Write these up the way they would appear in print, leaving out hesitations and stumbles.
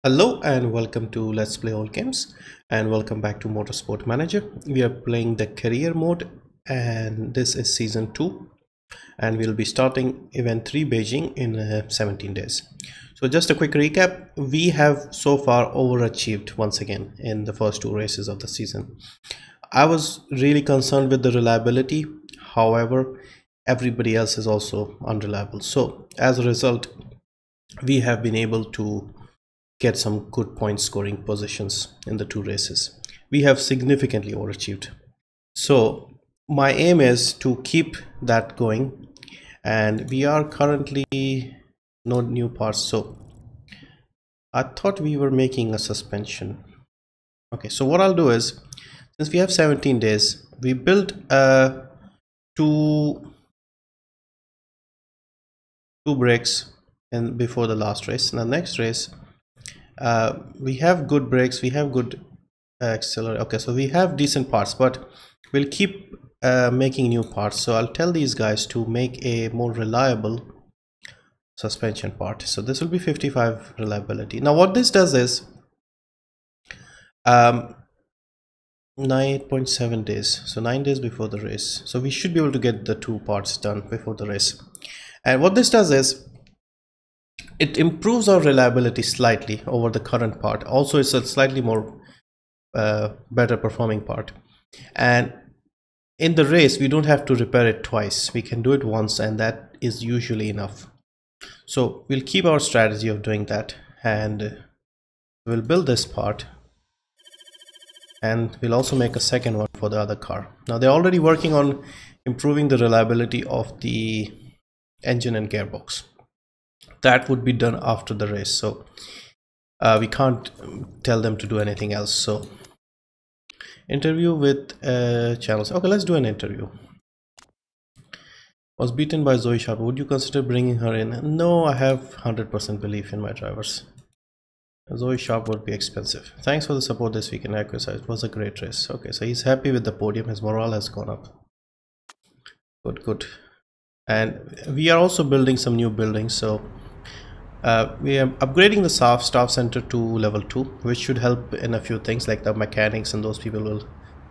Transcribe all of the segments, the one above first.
Hello and welcome to Let's Play All Games, and welcome back to Motorsport Manager. We are playing the career mode and this is season 2, and we'll be starting event 3 Beijing in 17 days. So just a quick recap, we have so far overachieved once again in the first 2 races of the season. I was really concerned with the reliability, however everybody else is also unreliable. So as a result, we have been able to get some good point scoring positions in the 2 races. We have significantly overachieved. So my aim is to keep that going, and we are currently no new parts. So I thought we were making a suspension. Okay, so what I'll do is, since we have 17 days, we built two brakes and before the last race. In the next race, we have good brakes, we have good accelerator. Okay, so we have decent parts, but we'll keep making new parts. So I'll tell these guys to make a more reliable suspension part. So this will be 55 reliability. Now what this does is 9.7 days, so 9 days before the race. So we should be able to get the 2 parts done before the race. And what this does is it improves our reliability slightly over the current part. Also, it's a slightly more better performing part, and in the race we don't have to repair it twice. We can do it once, and that is usually enough. So we'll keep our strategy of doing that, and we'll build this part, and we'll also make a second one for the other car. Now they're already working on improving the reliability of the engine and gearbox. That would be done after the race, so we can't tell them to do anything else. So interview with channels. Okay, let's do an interview. Was beaten by Zoe Sharp. Would you consider bringing her in? No, I have 100% belief in my drivers. Zoe Sharp would be expensive. Thanks for the support this weekend. It was a great race. Okay, so he's happy with the podium. His morale has gone up. Good. And we are also building some new buildings. So we are upgrading the staff center to level 2, which should help in a few things, like the mechanics and those people will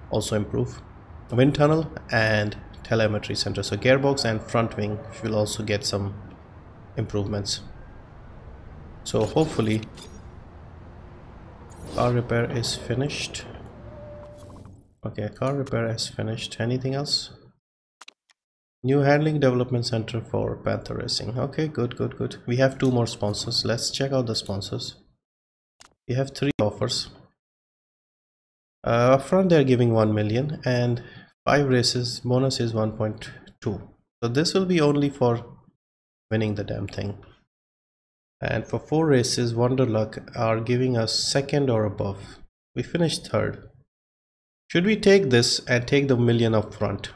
also improve. Wind tunnel and telemetry center. So gearbox and front wing will also get some improvements. So hopefully car repair is finished. Okay, car repair is finished. Anything else? New handling development center for Panther Racing. Okay, good. We have 2 more sponsors. Let's check out the sponsors. We have 3 offers. Up front they're giving 1 million, and 5 races bonus is 1.2. So this will be only for winning the damn thing. And for 4 races, Wonderluck are giving us 2nd or above. We finished 3rd. Should we take this and take the million up front?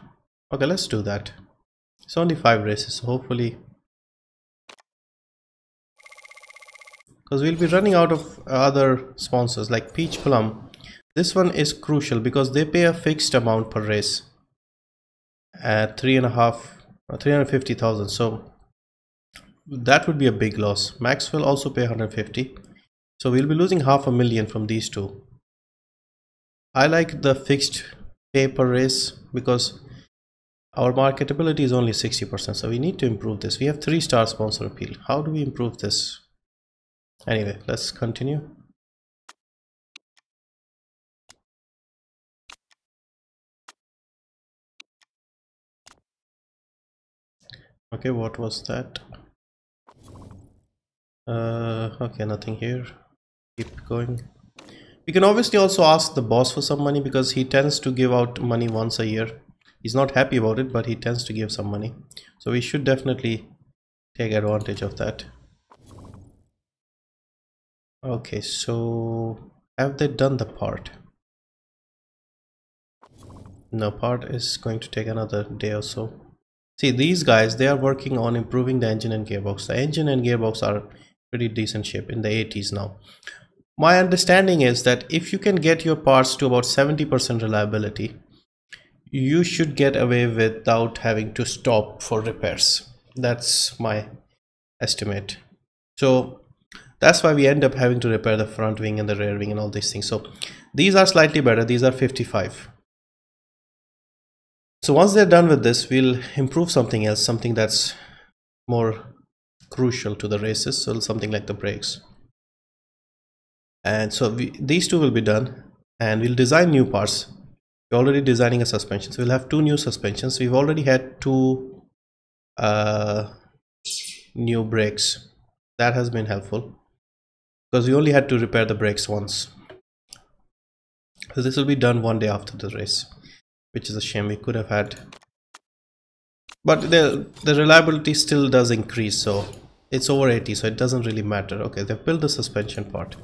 Okay, let's do that. It's only 5 races, so hopefully, because we'll be running out of other sponsors like Peach Plum. This one is crucial because they pay a fixed amount per race at 350,000. So that would be a big loss. Max will also pay 150, so we'll be losing 500,000 from these 2. I like the fixed pay per race because our marketability is only 60%, so we need to improve this. We have 3-star sponsor appeal. How do we improve this? Anyway, let's continue. Okay, what was that? Okay, nothing here. Keep going. We can obviously also ask the boss for some money because he tends to give out money once a year. He's not happy about it, but he tends to give some money, so we should definitely take advantage of that. Okay, so have they done the part? No, part is going to take another day or so. See, these guys, they are working on improving the engine and gearbox. The engine and gearbox are pretty decent shape, in the 80s now. My understanding is that if you can get your parts to about 70% reliability, you should get away without having to stop for repairs. That's my estimate. So That's why we end up having to repair the front wing and the rear wing and all these things. So these are slightly better. These are 55. So once they're done with this, we'll improve something else, something that's more crucial to the races. So something like the brakes. And so these two will be done, and we'll design new parts. We're already designing a suspension, so we'll have 2 new suspensions. We've already had 2 new brakes. That has been helpful because we only had to repair the brakes once. So this will be done one day after the race, which is a shame. We could have had, but the reliability still does increase, so it's over 80, so it doesn't really matter. Okay, they've built the suspension part.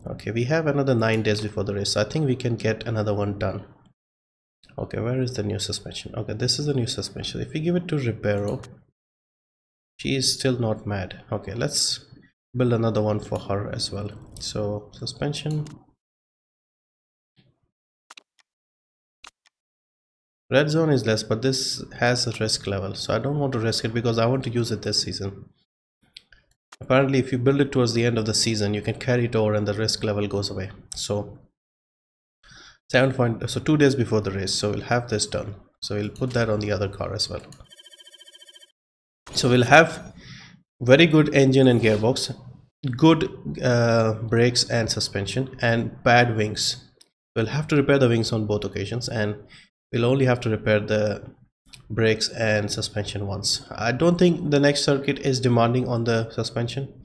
Okay, we have another 9 days before the race, so I think we can get another one done. Okay, where is the new suspension? Okay, this is the new suspension. If we give it to Ribeiro, she is still not mad. Okay, let's build another one for her as well. So suspension, red zone is less, but this has a risk level, so I don't want to risk it because I want to use it this season. Apparently if you build it towards the end of the season, you can carry it over and the risk level goes away. So 2 days before the race, so we'll have this done. So we'll put that on the other car as well. So we'll have very good engine and gearbox, good brakes and suspension, and bad wings. We'll have to repair the wings on both occasions, and we'll only have to repair the brakes and suspension once. I don't think the next circuit is demanding on the suspension.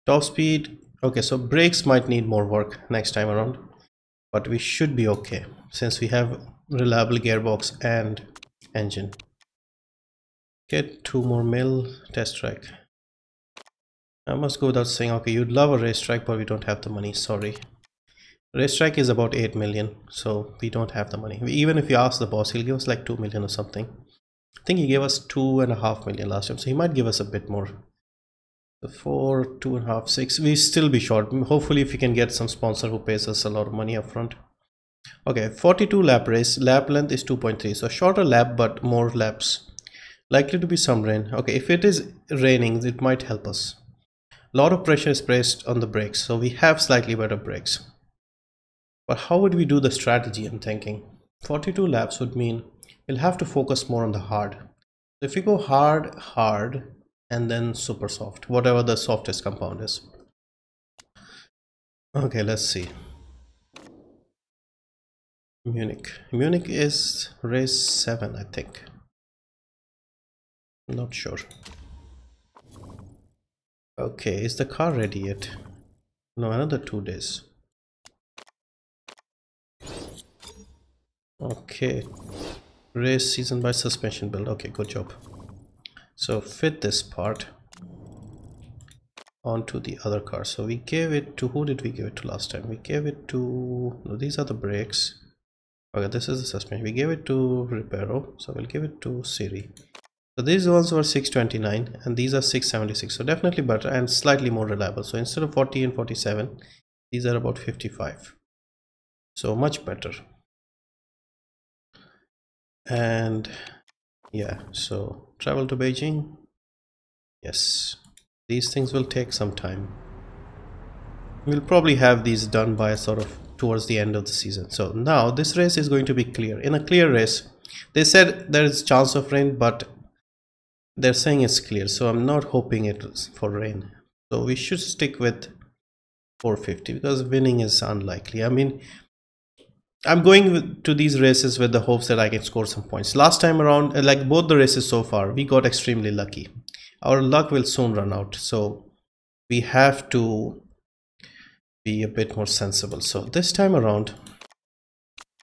Top speed, okay, so brakes might need more work next time around, but we should be okay since we have reliable gearbox and engine. Get 2 more mil test track. I must go without saying, okay, you'd love a racetrack, but we don't have the money, sorry. Racetrack is about 8 million, so we don't have the money. Even if you ask the boss, he'll give us like 2 million or something. I think he gave us 2.5 million last time, so he might give us a bit more. So 4, 2.5, 6, we still be short. Hopefully if we can get some sponsor who pays us a lot of money up front. Okay, 42 lap race, lap length is 2.3, so shorter lap but more laps. Likely to be some rain. Okay, if it is raining, it might help us. A lot of pressure is placed on the brakes, so we have slightly better brakes. But how would we do the strategy? I'm thinking 42 laps would mean we'll have to focus more on the hard. So if we go hard, hard, and then super soft, whatever the softest compound is. Okay, let's see. Munich is race 7, I think. I'm not sure. Okay, is the car ready yet? No, another 2 days. Okay, race season by suspension build. Okay, good job. So fit this part onto the other car. So we gave it to, who did we give it to last time? We gave it to, no, these are the brakes. Okay, this is the suspension. We gave it to Ribeiro, so we'll give it to Siri. So these ones were 629 and these are 676, so definitely better and slightly more reliable. So instead of 40 and 47, these are about 55, so much better. And yeah, so travel to Beijing. Yes, these things will take some time. We'll probably have these done by sort of towards the end of the season. So now this race is going to be clear. In a clear race, they said there is chance of rain, but they're saying it's clear, so I'm not hoping it's for rain. So we should stick with 450 because winning is unlikely. I mean, I'm going to these races with the hopes that I can score some points. Last time around, like both the races so far, we got extremely lucky. Our luck will soon run out, so we have to be a bit more sensible. So this time around,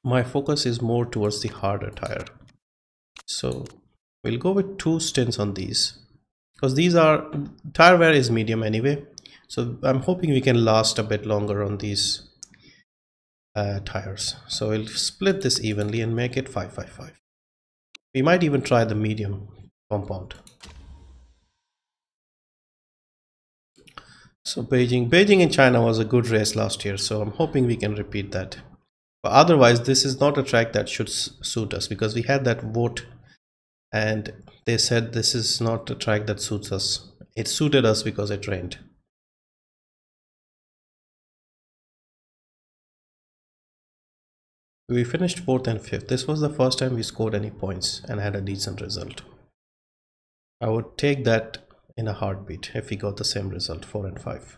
my focus is more towards the harder tire. So we'll go with 2 stints on these because these are, tire wear is medium anyway, so I'm hoping we can last a bit longer on these tires. So we'll split this evenly and make it 555. We might even try the medium compound. So Beijing in China was a good race last year, so I'm hoping we can repeat that. But otherwise this is not a track that should suit us because we had that vote and they said this is not a track that suits us it suited us because it rained. We finished 4th and 5th. This was the first time we scored any points and had a decent result. I would take that in a heartbeat if we got the same result, 4 and 5.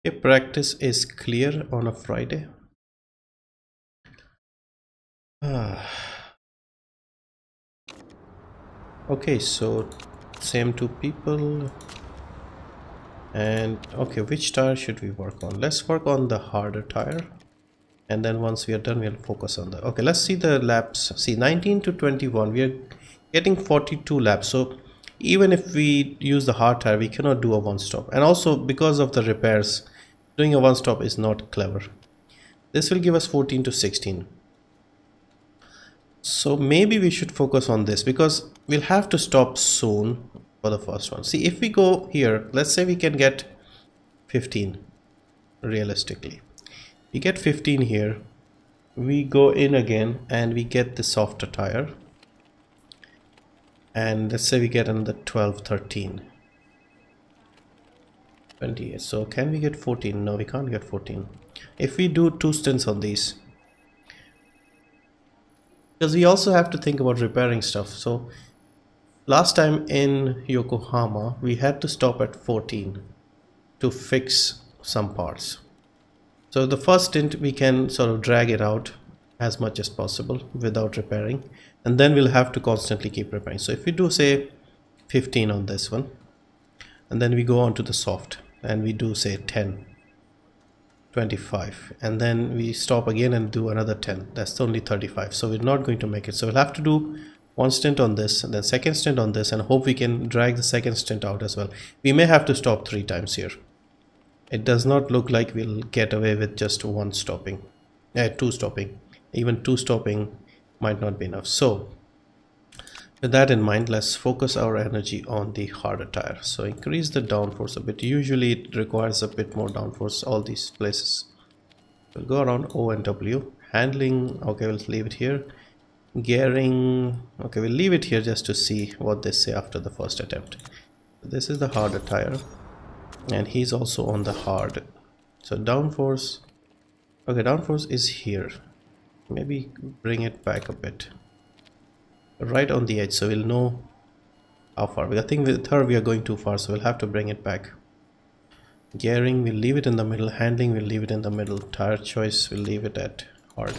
If practice is clear on a Friday. Okay, so same two people. And okay, which tire should we work on? Let's work on the harder tire, and then once we are done, we'll focus on the okay. Let's see the laps. See, 19 to 21, we are getting 42 laps. So even if we use the hard tire, we cannot do a one stop, and also because of the repairs, doing a one stop is not clever. This will give us 14 to 16. So maybe we should focus on this because we'll have to stop soon for the first one. See, if we go here, let's say we can get 15 realistically. We get 15 here, we go in again and we get the softer tire, and let's say we get another 12, 13, 28. So can we get 14? No, we can't get 14 if we do 2 stints on these, because we also have to think about repairing stuff. So last time in Yokohama we had to stop at 14 to fix some parts. So the first stint we can sort of drag it out as much as possible without repairing, and then we'll have to constantly keep repairing. So if we do say 15 on this one, and then we go on to the soft and we do say 10, 25, and then we stop again and do another 10, that's only 35. So we're not going to make it. So we'll have to do one stint on this and then second stint on this, and hope we can drag the second stint out as well. We may have to stop 3 times here. It does not look like we'll get away with just 1 stopping, 2 stopping. Even 2 stopping might not be enough. So with that in mind, let's focus our energy on the harder tire. So increase the downforce a bit. Usually it requires a bit more downforce, all these places. We'll go around O and W. Handling, okay, we'll leave it here. Gearing, okay, we'll leave it here just to see what they say after the first attempt. This is the harder tire, and he's also on the hard. So downforce, okay, downforce is here. Maybe bring it back a bit, right on the edge, so we'll know how far. But I think with her we are going too far, so we'll have to bring it back. Gearing, we'll leave it in the middle. Handling, we'll leave it in the middle. Tire choice, we'll leave it at hard.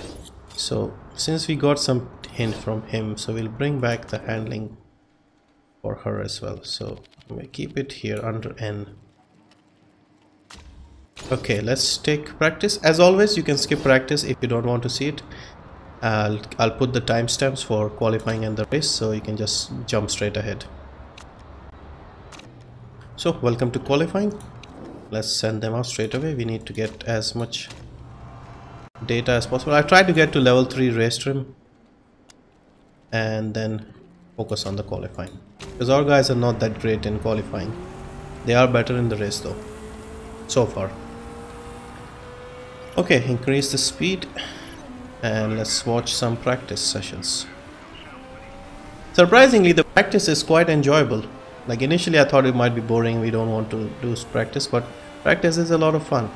So since we got some hint from him, so we'll bring back the handling for her as well. So we keep it here under N. Okay, let's take practice. As always, you can skip practice if you don't want to see it. I'll put the timestamps for qualifying and the race, so you can just jump straight ahead. So welcome to qualifying. Let's send them out straight away. We need to get as much data as possible. I tried to get to level 3 race trim and then focus on the qualifying, because our guys are not that great in qualifying. They are better in the race though, so far. Okay, increase the speed and let's watch some practice sessions. Surprisingly, the practice is quite enjoyable. Like initially I thought it might be boring, we don't want to do practice, but practice is a lot of fun.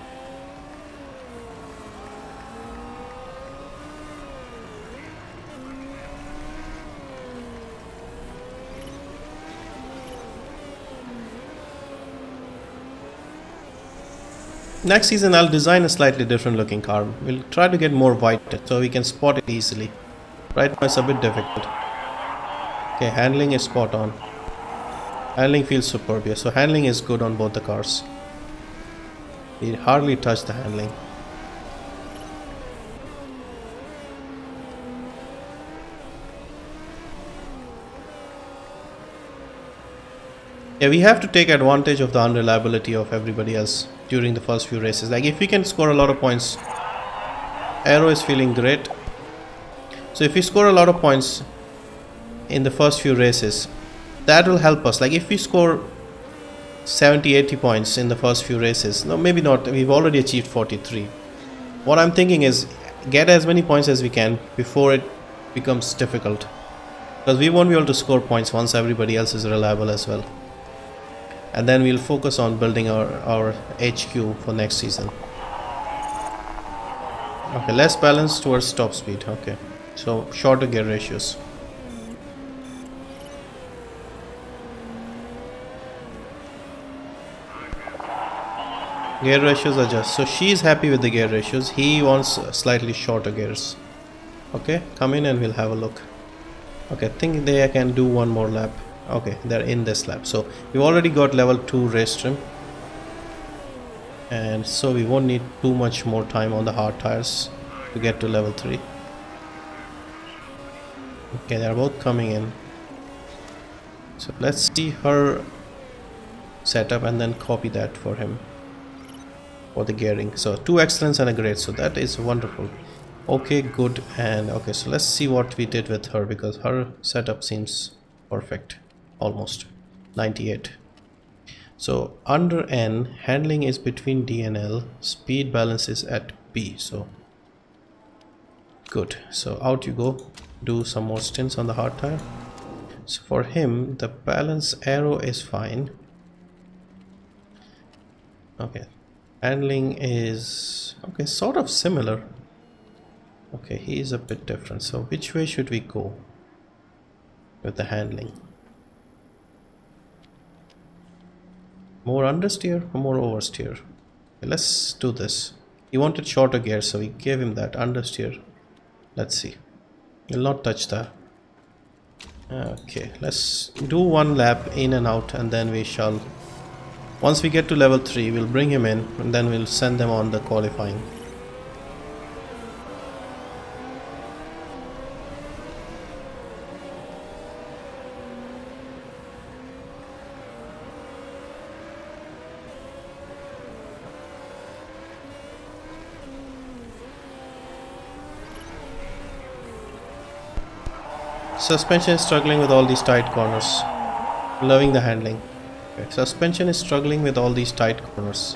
Next season I'll design a slightly different looking car. We'll try to get more white so we can spot it easily. Right now it's a bit difficult. Okay, handling is spot on. Handling feels superb here. So handling is good on both the cars. We hardly touch the handling. Yeah, we have to take advantage of the unreliability of everybody else during the first few races. Like if we can score a lot of points, Aero is feeling great. So if we score a lot of points in the first few races, that will help us. Like if we score 70-80 points in the first few races, no, maybe not, we've already achieved 43. What I'm thinking is get as many points as we can before it becomes difficult, because we won't be able to score points once everybody else is reliable as well. And then we'll focus on building our HQ for next season. Okay, less balance towards top speed. Okay, so shorter gear ratios. Gear ratios adjust. So she's happy with the gear ratios. He wants slightly shorter gears. Okay, come in and we'll have a look. Okay, I think they can do one more lap. Okay, they're in this lap. So we've already got level 2 race trim. And so we won't need too much more time on the hard tires to get to level 3. Okay, they're both coming in. So let's see her setup and then copy that for him. For the gearing. So 2 excellence and a great, so that is wonderful. Okay, good. And okay, so let's see what we did with her, because her setup seems perfect, almost 98. So under N, handling is between D and L, speed balance is at B. So good. So out you go, do some more stints on the hard tire. So for him, the balance arrow is fine. Okay, handling is okay, sort of similar. Okay, he is a bit different. So which way should we go with the handling? More understeer or more oversteer? Okay, let's do this. He wanted shorter gear, so we gave him that understeer. Let's see. We'll not touch that. Okay, let's do one lap in and out, and then we shall, once we get to level 3, we'll bring him in and then we'll send them on the qualifying. Suspension is struggling with all these tight corners. Loving the handling. Okay, suspension is struggling with all these tight corners.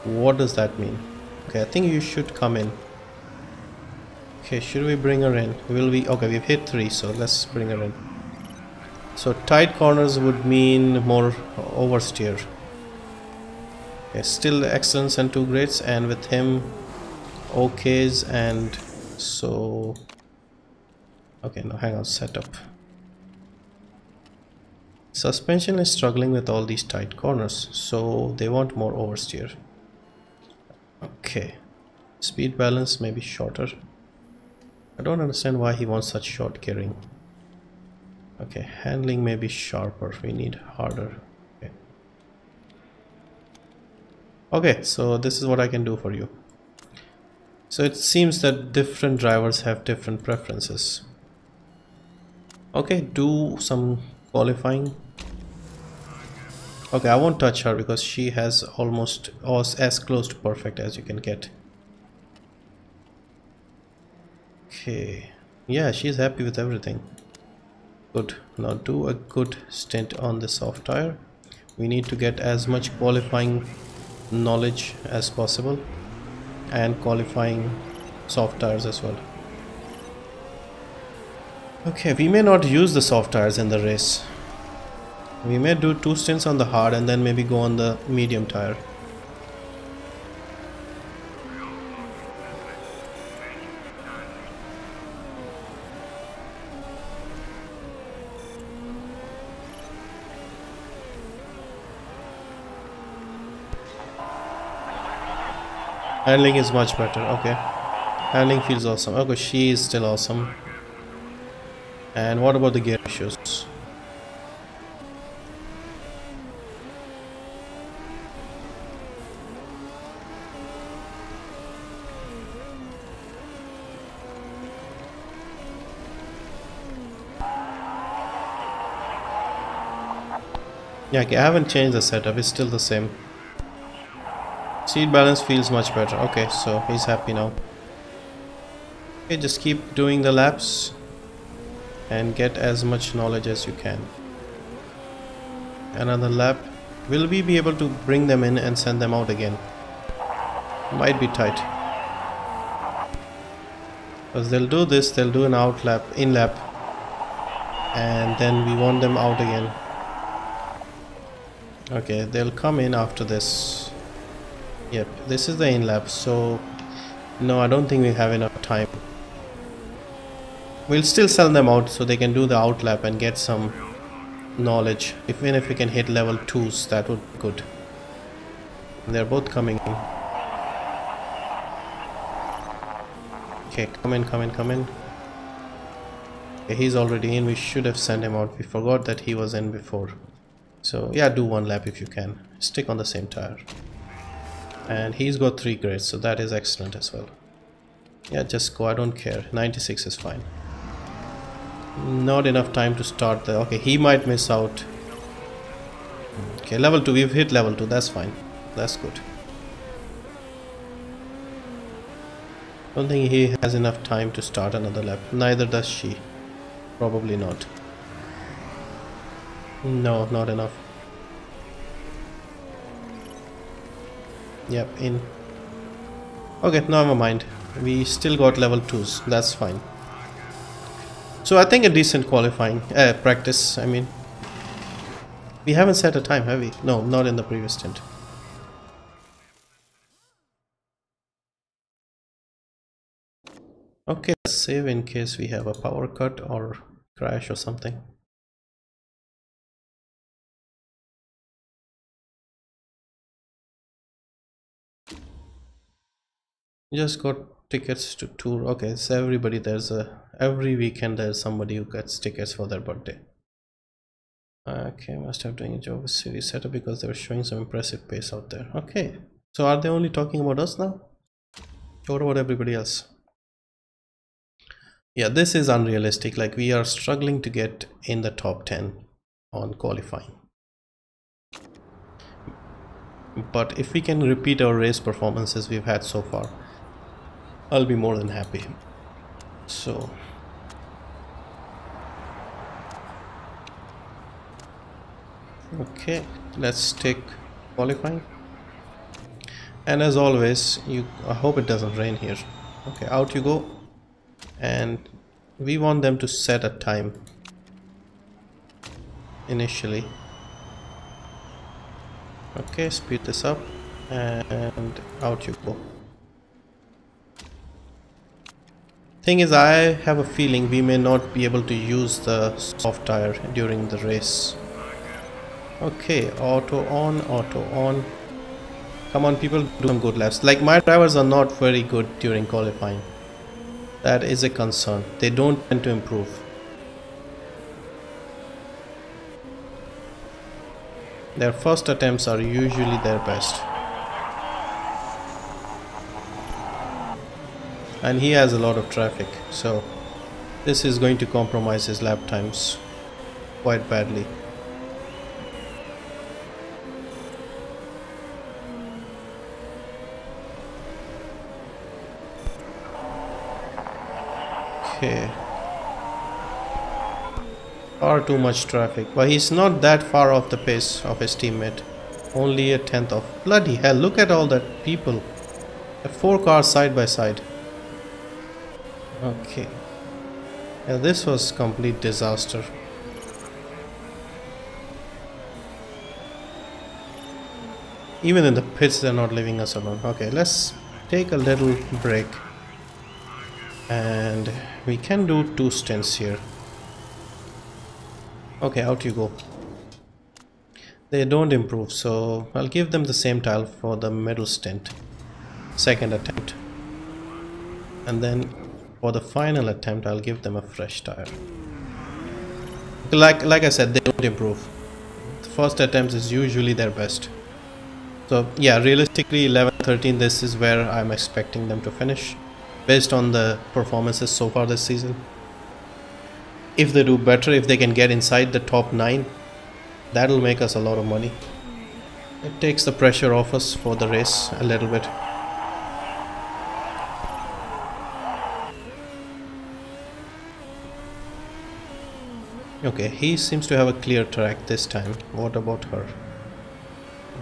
What does that mean? Okay, I think you should come in. Okay, should we bring her in? Will we? Okay, we've hit 3, so let's bring her in. So tight corners would mean more oversteer. Okay, still excellence and 2 grades, and with him okays, and so okay, now hang on, setup. Suspension is struggling with all these tight corners, so they want more oversteer. Okay, speed balance may be shorter. I don't understand why he wants such short gearing. Okay, handling may be sharper. We need harder. Okay. Okay, so this is what I can do for you. So it seems that different drivers have different preferences. Okay, do some qualifying. Okay, I won't touch her because she has almost as close to perfect as you can get. Okay, yeah, she's happy with everything. Good. Now do a good stint on the soft tire. We need to get as much qualifying knowledge as possible, and qualifying soft tires as well. Okay, we may not use the soft tires in the race. We may do 2 stints on the hard and then maybe go on the medium tire. Handling is much better. Okay, handling feels awesome. Okay, she is still awesome. And what about the gear issues? Yeah, okay, I haven't changed the setup, it's still the same. Seat balance feels much better. Okay, so he's happy now. Okay, just keep doing the laps and get as much knowledge as you can. Another lap. Will we be able to bring them in and send them out again? Might be tight. Because they'll do this, they'll do an out lap, in lap, and then we want them out again. Okay, they'll come in after this. Yep, this is the in lap, so no, I don't think we have enough time. We'll still sell them out so they can do the out lap and get some knowledge. Even if we can hit level 2s, that would be good. They're both coming in. Okay, come in, come in, come in. Okay, he's already in. We should have sent him out. We forgot that he was in before. So yeah, do one lap if you can. Stick on the same tire. And he's got 3 grades, so that is excellent as well. Yeah, just go, I don't care. 96 is fine. Not enough time to start the... Okay, he might miss out. Okay, level 2, we've hit level 2, that's fine. That's good. Don't think he has enough time to start another lap. Neither does she. Probably not. No, not enough. Yep, in. Okay, never mind. We still got level 2s. That's fine. So I think a decent qualifying practice. I mean, we haven't set a time, have we? No, not in the previous stint. Okay, let's save in case we have a power cut or crash or something. Just got tickets to tour. Okay, so everybody, every weekend there's somebody who gets tickets for their birthday. Okay, must have doing a job with series setup because they were showing some impressive pace out there. Okay, so are they only talking about us now? Or about everybody else? Yeah, this is unrealistic. Like, we are struggling to get in the top 10 on qualifying. But if we can repeat our race performances we've had so far, I'll be more than happy. So okay, let's take qualifying. And as always, I hope it doesn't rain here. Okay, out you go. And we want them to set a time initially. Okay, speed this up and out you go. Thing is, I have a feeling we may not be able to use the soft tire during the race. Okay, auto on, auto on. Come on people, do some good laps. Like, my drivers are not very good during qualifying. That is a concern. They don't tend to improve. Their first attempts are usually their best. And he has a lot of traffic, so this is going to compromise his lap times quite badly. Okay. Far too much traffic, but he's not that far off the pace of his teammate. Only a tenth of. Bloody hell, look at all that people. The 4 cars side by side. Okay. Yeah, this was complete disaster. Even in the pits they're not leaving us alone. Okay, let's take a little break. And we can do 2 stints here. Okay, out you go. They don't improve, so I'll give them the same tile for the middle stint. Second attempt. And then for the final attempt, I'll give them a fresh tire. Like I said, they don't improve. The first attempt is usually their best. So yeah, realistically 11-13, this is where I'm expecting them to finish, based on the performances so far this season. If they do better, if they can get inside the top 9, that'll make us a lot of money. It takes the pressure off us for the race a little bit. Okay, he seems to have a clear track this time. What about her?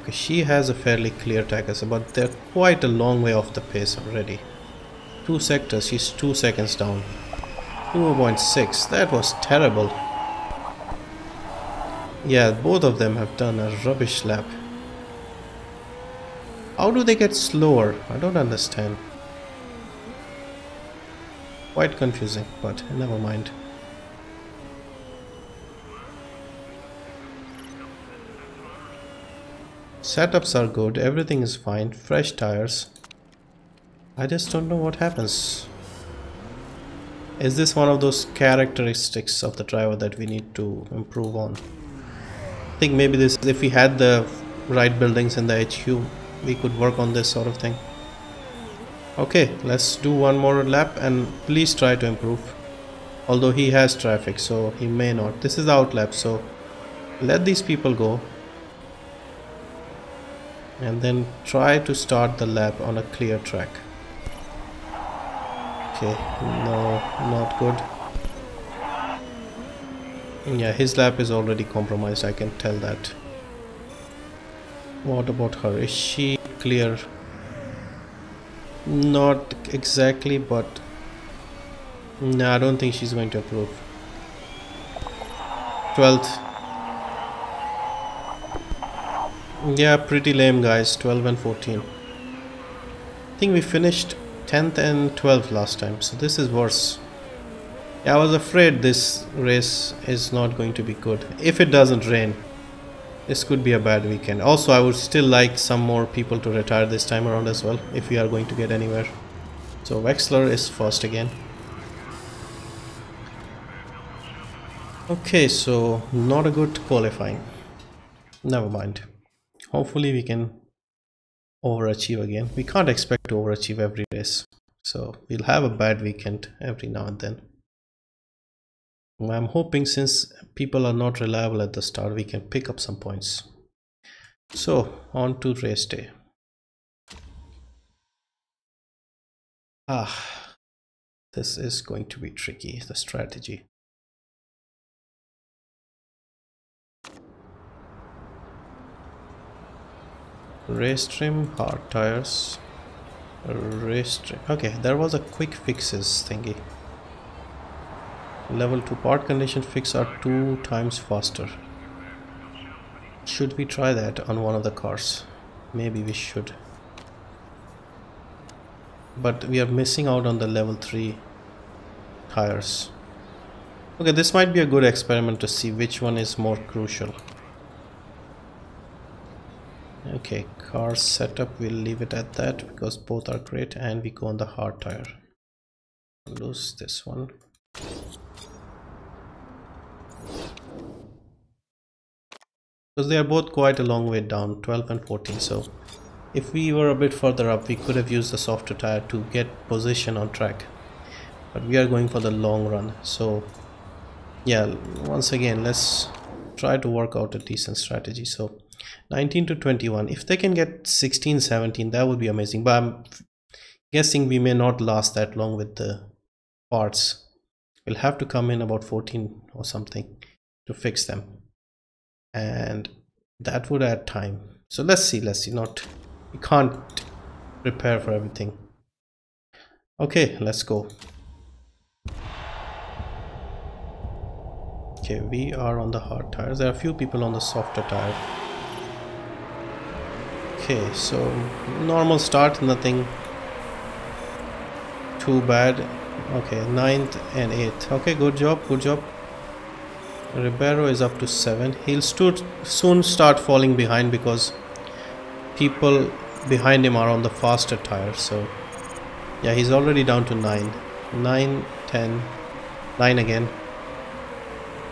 Okay, she has a fairly clear track as well, but they're quite a long way off the pace already. 2 sectors, she's 2 seconds down. 2.6, that was terrible. Yeah, both of them have done a rubbish lap. How do they get slower? I don't understand. Quite confusing, but never mind. Setups are good, everything is fine, fresh tires. I just don't know what happens. Is this one of those characteristics of the driver that we need to improve on? I think maybe this, if we had the right buildings in the HQ, we could work on this sort of thing. Okay, let's do one more lap and please try to improve. Although he has traffic, so he may not. This is the out lap, so let these people go. And then try to start the lap on a clear track. Okay, no, not good. Yeah, his lap is already compromised, I can tell that. What about her? Is she clear? Not exactly, but no, I don't think she's going to improve. 12th. Yeah, pretty lame guys, 12 and 14. I think we finished 10th and 12th last time, so this is worse. Yeah, I was afraid this race is not going to be good. If it doesn't rain, this could be a bad weekend. Also, I would still like some more people to retire this time around as well, if we are going to get anywhere. So Wexler is first again. Okay, so not a good qualifying. Never mind. Hopefully we can overachieve again. We can't expect to overachieve every race, so we'll have a bad weekend every now and then. I'm hoping, since people are not reliable at the start, we can pick up some points. So on to race day. This is going to be tricky, the strategy. Race trim, hard tires, race trim. Okay, there was a quick fixes thingy. Level 2 part condition fix are 2 times faster. Should we try that on one of the cars? Maybe we should. But we are missing out on the level 3 tires. Okay, this might be a good experiment to see which one is more crucial. Okay, car setup, we'll leave it at that because both are great, and we go on the hard tire. Lose this one. Because they are both quite a long way down, 12 and 14, so if we were a bit further up, we could have used the softer tire to get position on track. But we are going for the long run, so yeah, once again, let's try to work out a decent strategy. So 19 to 21, if they can get 16, 17, that would be amazing, but I'm guessing we may not last that long with the parts. We'll have to come in about 14 or something to fix them, and that would add time. So let's see, we can't prepare for everything. Okay, let's go. Okay, we are on the hard tires. There are a few people on the softer tire. Okay, so normal start, nothing too bad. Okay, 9th and 8th. Okay, good job, good job. Ribeiro is up to 7. He'll soon start falling behind because people behind him are on the faster tire. So yeah, he's already down to 9. 9, 10, 9 again.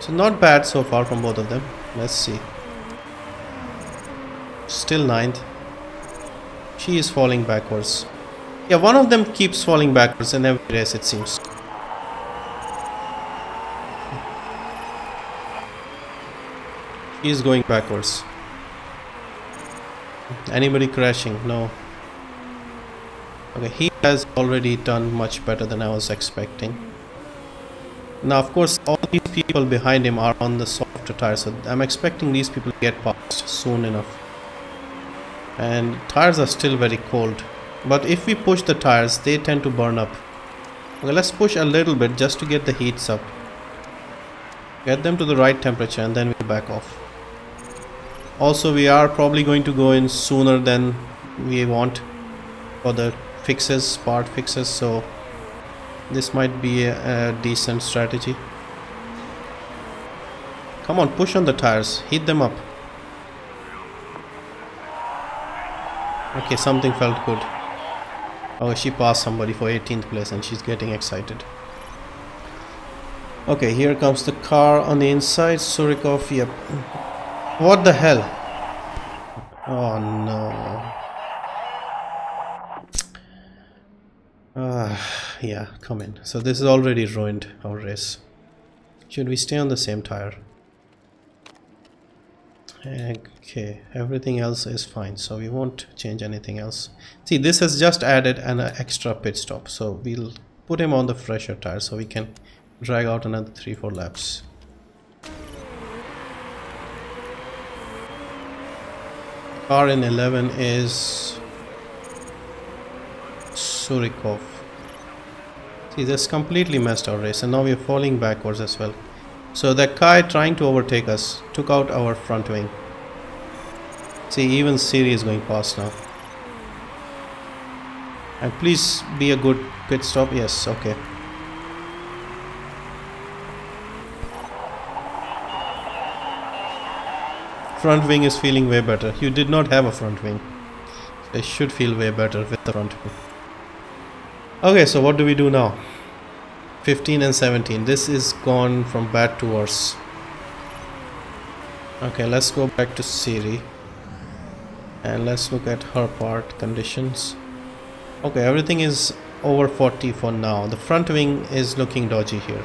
So not bad so far from both of them. Let's see. Still 9th. She is falling backwards. Yeah, one of them keeps falling backwards in every race, it seems. He is going backwards. Anybody crashing? No. Okay, he has already done much better than I was expecting. Now, of course, all these people behind him are on the softer tires, so I'm expecting these people to get past soon enough. And tires are still very cold. But if we push the tires, they tend to burn up. Okay, let's push a little bit just to get the heats up. Get them to the right temperature and then we'll back off. Also, we are probably going to go in sooner than we want for the fixes, part fixes, so this might be a decent strategy. Come on, push on the tires, heat them up. Okay, something felt good. Oh, she passed somebody for 18th place and she's getting excited. Okay, here comes the car on the inside. Surikov, yep. What the hell? Oh no. Yeah, come in. So this is already ruined our race. Should we stay on the same tire? Okay, everything else is fine, so we won't change anything else. See, this has just added an extra pit stop, so we'll put him on the fresher tire so we can drag out another 3-4 laps. Car in 11 is Surikov. See, this completely messed our race and now we're falling backwards as well. So that guy trying to overtake us took out our front wing. See, even Siri is going past now. And please be a good pit stop. Yes, okay. Front wing is feeling way better. You did not have a front wing. It should feel way better with the front wing. Okay, so what do we do now? 15 and 17. This is gone from bad to worse. Okay, let's go back to Siri and let's look at her part conditions. Okay, everything is over 40 for now. The front wing is looking dodgy here.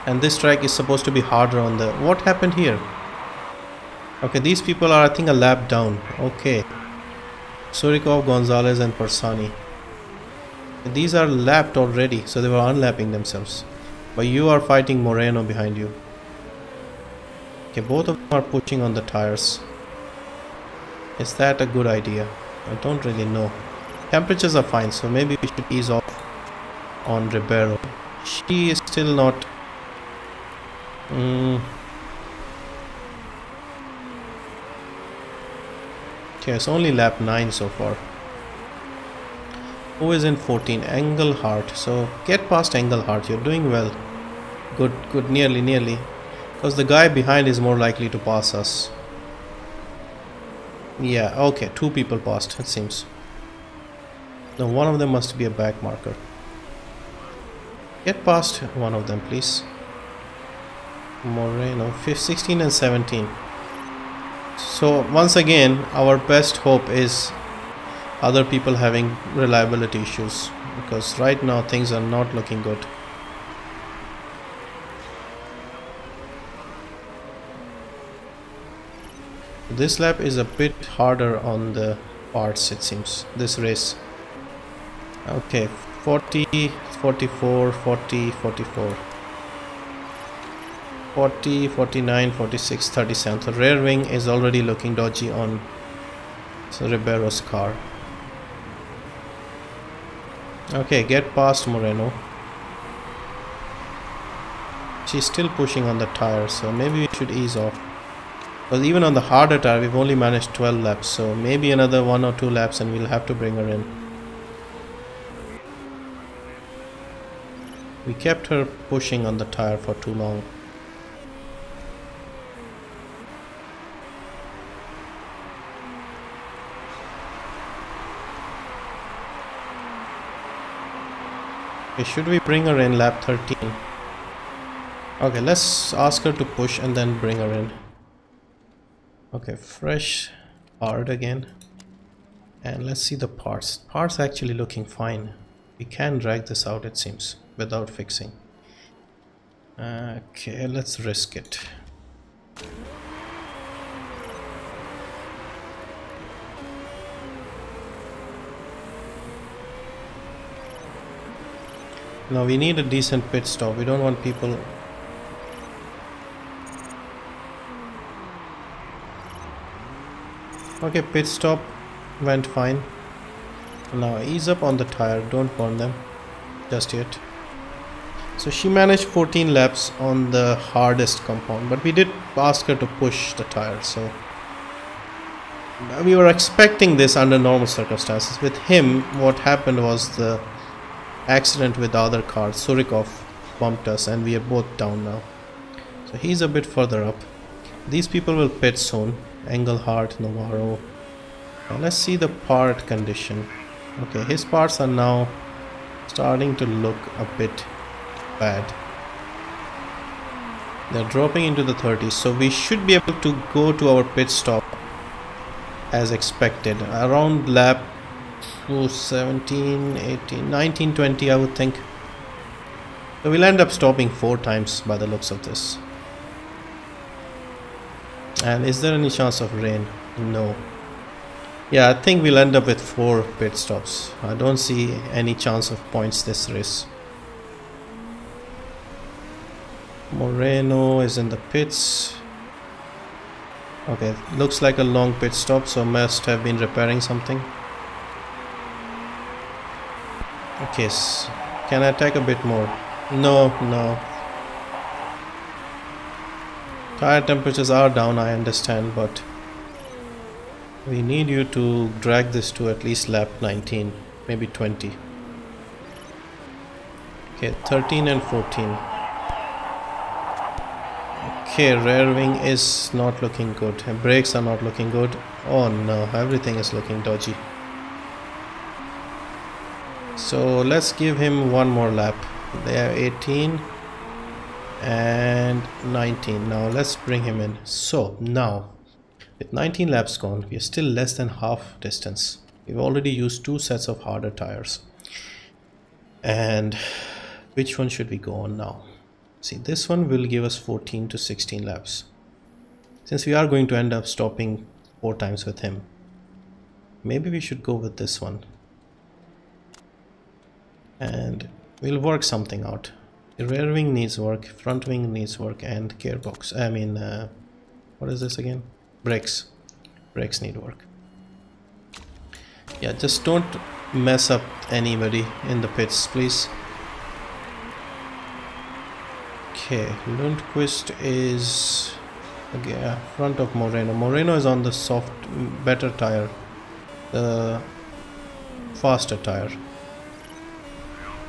And this track is supposed to be harder on the... What happened here? Okay, these people are, I think, a lap down. Okay. Surikov, Gonzalez and Persani. These are lapped already, so they were unlapping themselves. But you are fighting Moreno behind you. Okay, both of them are pushing on the tires. Is that a good idea? I don't really know. Temperatures are fine, so maybe we should ease off on Ribeiro. She is still not... Okay, it's only lap 9 so far. Who is in 14? Engelhardt. So get past Engelhardt. You're doing well. Good. Nearly. Because the guy behind is more likely to pass us. Yeah, okay. 2 people passed, it seems. Now one of them must be a back marker. Get past one of them, please. Moreno. 16 and 17. So once again, our best hope is other people having reliability issues, because right now things are not looking good. This lap is a bit harder on the parts, it seems, this race. Okay, 40, 44, 40, 44, 40, 49, 46, 37. The rear wing is already looking dodgy on Ribeiro's car. Okay, get past Moreno. She's still pushing on the tire, so maybe we should ease off. Because even on the harder tire, we've only managed 12 laps, so maybe another 1 or 2 laps and we'll have to bring her in. We kept her pushing on the tire for too long. Okay, should we bring her in lap 13? Okay, let's ask her to push and then bring her in. Okay, fresh, hard again. And let's see the parts. Parts actually looking fine. We can drag this out, it seems, without fixing. Okay, let's risk it. Now we need a decent pit stop. We don't want people... Okay, pit stop. went fine. Now ease up on the tire, don't burn them just yet. So she managed 14 laps on the hardest compound, but we did ask her to push the tire, so we were expecting this under normal circumstances. With him, what happened was the accident with the other car. Surikov bumped us and we are both down now. So he's a bit further up. These people will pit soon. Engelhardt, Navarro. Now let's see the part condition. Okay, his parts are now starting to look a bit bad. They're dropping into the 30s, so we should be able to go to our pit stop as expected around lap 17, 18, 19, 20 I would think. So we'll end up stopping 4 times by the looks of this. And is there any chance of rain? No. Yeah, I think we'll end up with 4 pit stops. I don't see any chance of points this race. Moreno is in the pits. Okay, looks like a long pit stop, so must have been repairing something. Okay, can I take a bit more? No. Tire temperatures are down, I understand, but we need you to drag this to at least lap 19, maybe 20. Okay, 13 and 14. Okay, rear wing is not looking good. Brakes are not looking good. Oh no, everything is looking dodgy. So let's give him one more lap. They are 18 and 19. Now let's bring him in. So now with 19 laps gone, we are still less than half distance. We've already used 2 sets of harder tires. And which one should we go on now? See, this one will give us 14 to 16 laps. Since we are going to end up stopping 4 times with him, maybe we should go with this one. And we'll work something out. The rear wing needs work, front wing needs work, and gearbox. What is this again? Brakes. Brakes need work. Yeah, just don't mess up anybody in the pits, please. Okay, Lundqvist is front of Moreno. Moreno is on the soft, better tire, the faster tire.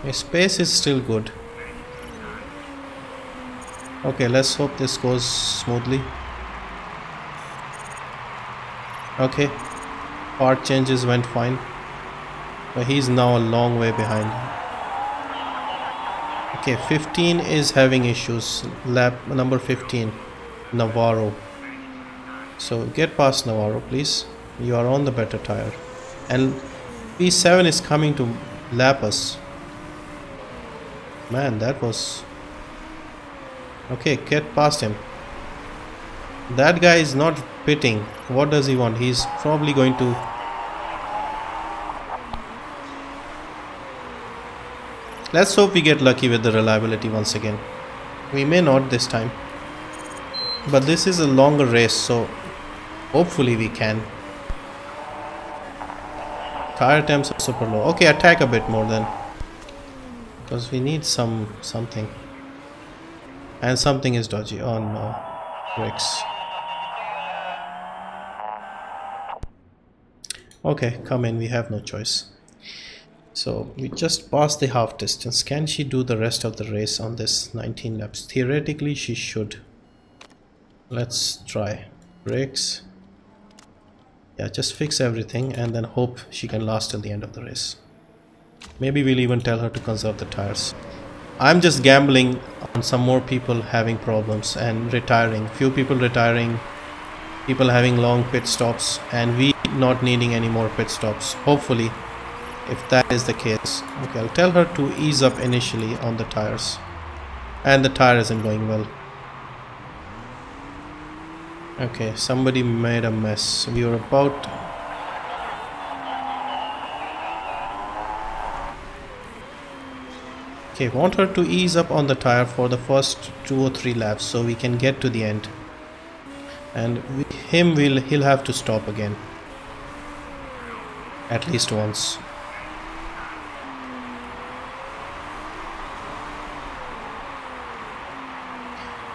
His pace is still good. Okay, let's hope this goes smoothly. Okay, part changes went fine, but he's now a long way behind. Okay, 15 is having issues. Lap number 15, Navarro. So get past Navarro, please. You are on the better tire. And P7 is coming to lap us. Man, that was... Okay, get past him. That guy is not pitting. What does he want? He's probably going to... Let's hope we get lucky with the reliability once again. We may not this time. But this is a longer race, so hopefully we can. Tire temps are super low. Okay, attack a bit more then. Because we need something. And something is dodgy. Oh no. Brakes. Okay, come in. We have no choice. So we just passed the half distance. Can she do the rest of the race on this 19 laps? Theoretically she should. Let's try. Brakes. Yeah, just fix everything and then hope she can last till the end of the race. Maybe we'll even tell her to conserve the tires. I'm just gambling on some more people having problems and retiring. Few people retiring, people having long pit stops, and we not needing any more pit stops. Hopefully, if that is the case. Okay, I'll tell her to ease up initially on the tires. And the tire isn't going well. Okay, somebody made a mess. We were about... Okay, want her to ease up on the tire for the first 2 or 3 laps so we can get to the end. And with him, he'll have to stop again. at least once.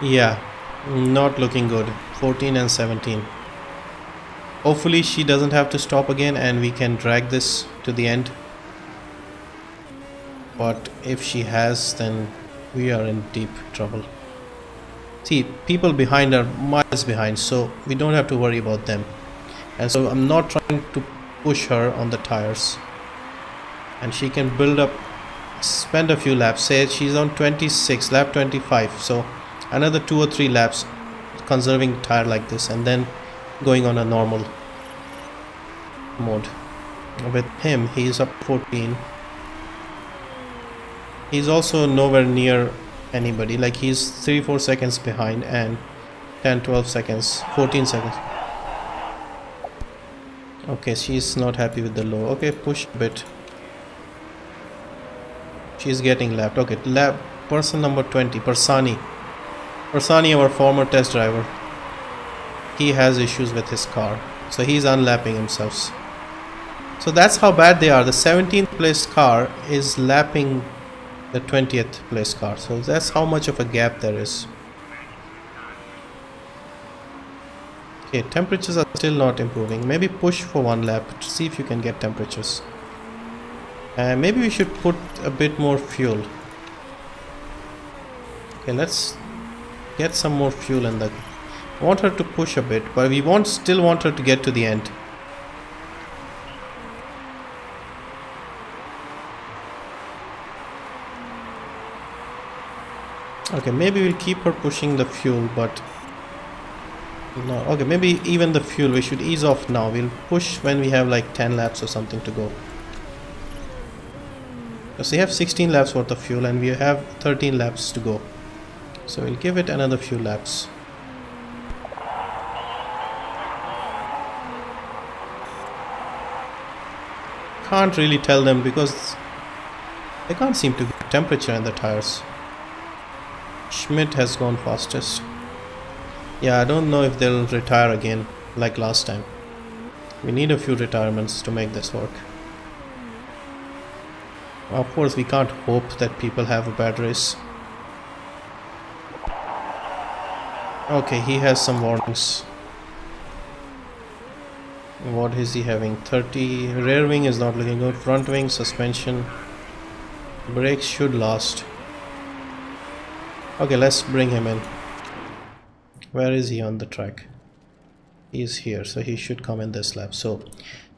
Yeah, not looking good. 14 and 17. Hopefully she doesn't have to stop again and we can drag this to the end. But if she has, then we are in deep trouble. See, people behind are miles behind, so we don't have to worry about them. And so I'm not trying to push her on the tires. And she can build up, spend a few laps. Say she's on 26, lap 25. So another 2 or 3 laps conserving tire like this, and then going on a normal mode. With him, he's up 14. He's also nowhere near anybody, like he's 3-4 seconds behind, and 10-12 seconds, 14 seconds. Okay, she's not happy with the low. Okay, push a bit. She's getting lapped. Okay, lap person number 20, Persani, our former test driver. He has issues with his car, so he's unlapping himself. So that's how bad they are. The 17th place car is lapping the 20th place car. So that's how much of a gap there is. Okay, temperatures are still not improving. Maybe push for 1 lap to see if you can get temperatures. And maybe we should put a bit more fuel. Okay, let's get some more fuel in the... I want her to push a bit, but we still want her to get to the end. Okay, maybe we'll keep her pushing the fuel, but no. Okay, maybe even the fuel we should ease off now. We'll push when we have like 10 laps or something to go. Because we have 16 laps worth of fuel and we have 13 laps to go. So we'll give it another few laps. Can't really tell them because they can't seem to get temperature in the tires. Schmidt has gone fastest. Yeah, I don't know if they'll retire again like last time. We need a few retirements to make this work. Of course, we can't hope that people have a bad race. Okay, he has some warnings. What is he having? 30. Rear wing is not looking good. Front wing, suspension. Brakes should last. Okay, let's bring him in. Where is he on the track? He's here, so he should come in this lap. So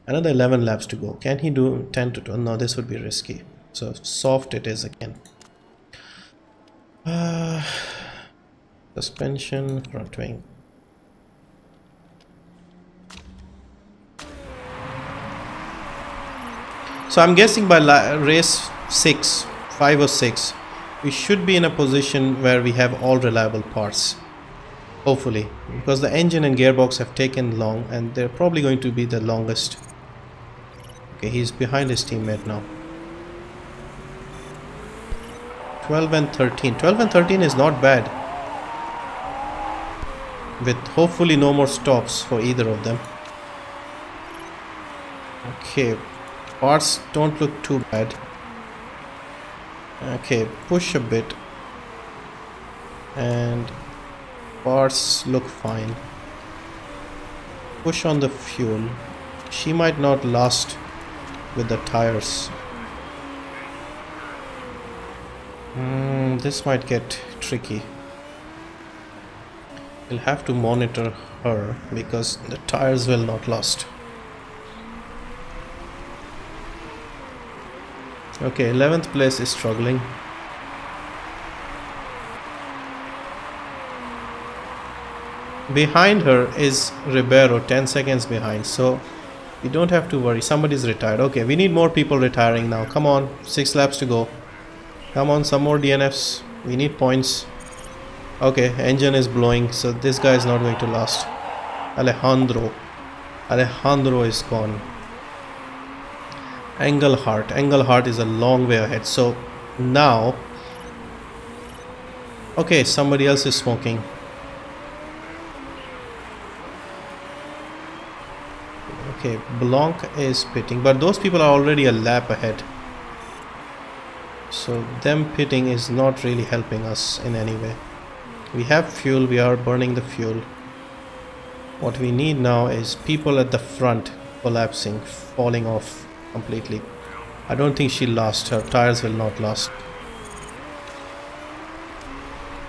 another 11 laps to go. Can he do 10 to 12? No, this would be risky. So soft it is again. Suspension, front wing. So I'm guessing by race 6, 5 or 6, we should be in a position where we have all reliable parts. Hopefully, because the engine and gearbox have taken long and they're probably going to be the longest. Okay, he's behind his teammate now. 12 and 13. 12 and 13 is not bad. With hopefully no more stops for either of them. Okay, parts don't look too bad. Okay, push a bit. And parts look fine. Push on the fuel. She might not last with the tires. This might get tricky. We'll have to monitor her because the tires will not last. Okay, 11th place is struggling. Behind her is Ribeiro, 10 seconds behind, so we don't have to worry. Somebody's retired. Okay, we need more people retiring now. Come on, 6 laps to go. Come on, some more DNFs. We need points. Okay, engine is blowing, so this guy is not going to last. Alejandro is gone. Engelhardt is a long way ahead. So now, okay, somebody else is smoking. Okay, Blanc is pitting, but those people are already a lap ahead. So them pitting is not really helping us in any way. We have fuel, we are burning the fuel. What we need now is people at the front collapsing, falling off completely. I don't think she'll last, her tires will not last.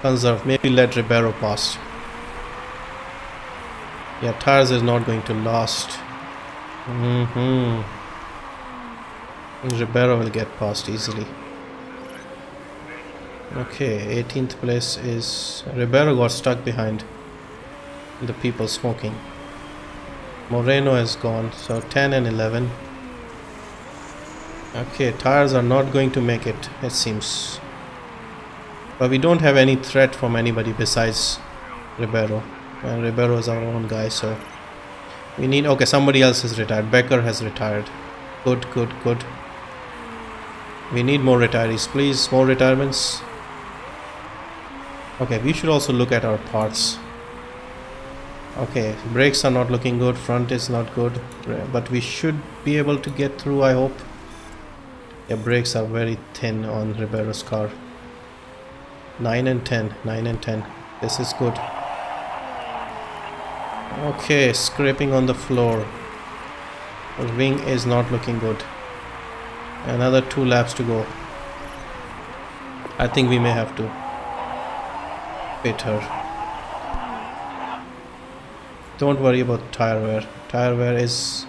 Conserve, maybe let Ribeiro pass. Yeah, tires is not going to last. Ribeiro will get past easily. Okay, 18th place is... Ribeiro got stuck behind the people smoking. Moreno is gone, so 10 and 11. Okay, tires are not going to make it, it seems. But we don't have any threat from anybody besides Ribeiro. And Ribeiro is our own guy, so... We need... Okay, somebody else is retired. Becker has retired. Good, good, good. We need more retirees, please. More retirements. Okay, we should also look at our parts. Okay, brakes are not looking good. Front is not good. But we should be able to get through, I hope. Yeah, brakes are very thin on Ribeiro's car. 9 and 10. 9 and 10. This is good. Okay, scraping on the floor. The wing is not looking good. Another 2 laps to go. I think we may have to pit her. Don't worry about tire wear. Tire wear is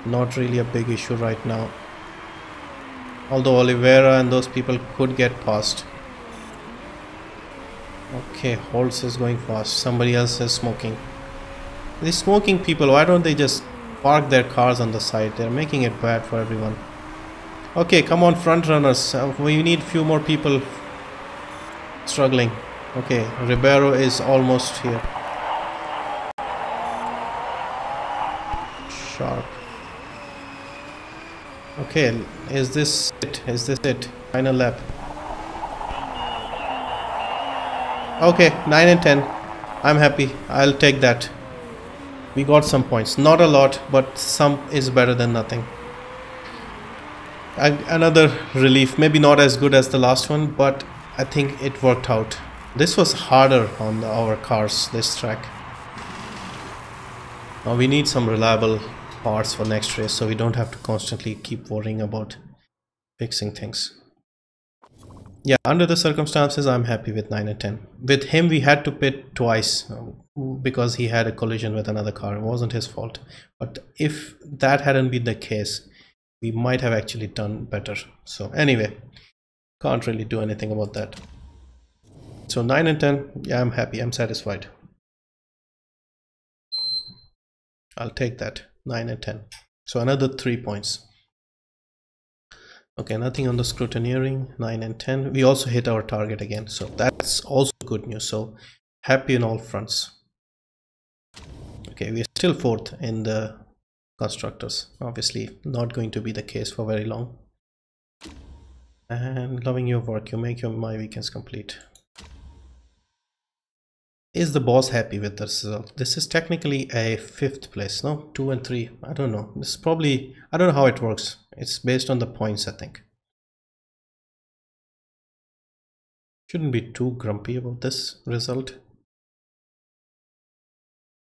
not really a big issue right now. Although Oliveira and those people could get past. Okay, Holtz is going fast. Somebody else is smoking. These smoking people, why don't they just park their cars on the side? They're making it bad for everyone. Okay, come on, front runners. We need few more people struggling. Okay, Ribeiro is almost here. Sharp. Okay, is this it? Is this it? Final lap. Okay, 9 and 10. I'm happy. I'll take that. We got some points. Not a lot, but some is better than nothing. Another relief. Maybe not as good as the last one, but I think it worked out. This was harder on our cars, this track. Now we need some reliable parts for next race, so we don't have to constantly keep worrying about fixing things. Yeah, under the circumstances, I'm happy with 9 and 10. With him, we had to pit twice because he had a collision with another car. It wasn't his fault. But if that hadn't been the case, we might have actually done better. So anyway, can't really do anything about that. So 9 and 10, yeah, I'm happy. I'm satisfied. I'll take that. 9 and 10. So another 3 points. Okay, nothing on the scrutineering. 9 and 10. We also hit our target again, so that's also good news. So happy on all fronts. Okay, we are still 4th in the constructors. Obviously not going to be the case for very long. And loving your work. You make my weekends complete. Is the boss happy with this result? This is technically a 5th place, no? 2 and 3. I don't know. This is probably, I don't know how it works. It's based on the points, I think. Shouldn't be too grumpy about this result.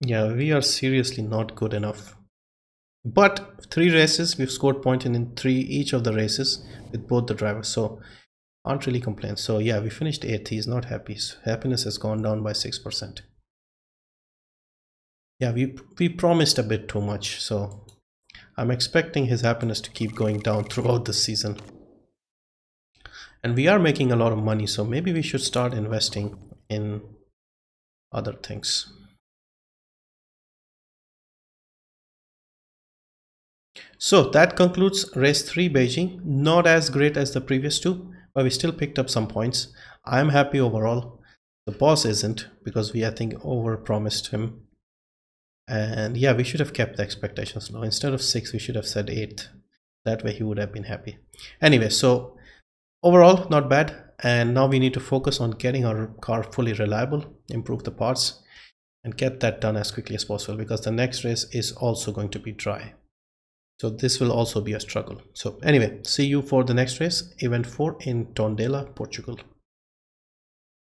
Yeah, we are seriously not good enough. But 3 races, we've scored points in 3 each of the races with both the drivers. So can't really complain. So yeah, we finished 8th. He's not happy. So happiness has gone down by 6%. Yeah, we promised a bit too much. So I'm expecting his happiness to keep going down throughout the season. And we are making a lot of money, so maybe we should start investing in other things. So that concludes race 3 Beijing. Not as great as the previous 2, but we still picked up some points. I'm happy overall. The boss isn't, because we, I think, over promised him. And yeah, we should have kept the expectations low. Instead of 6, we should have said 8. That way he would have been happy. Anyway, so overall, not bad. And now we need to focus on getting our car fully reliable, improve the parts. and get that done as quickly as possible, because the next race is also going to be dry. So this will also be a struggle. So anyway, see you for the next race, event 4 in Tondela, Portugal.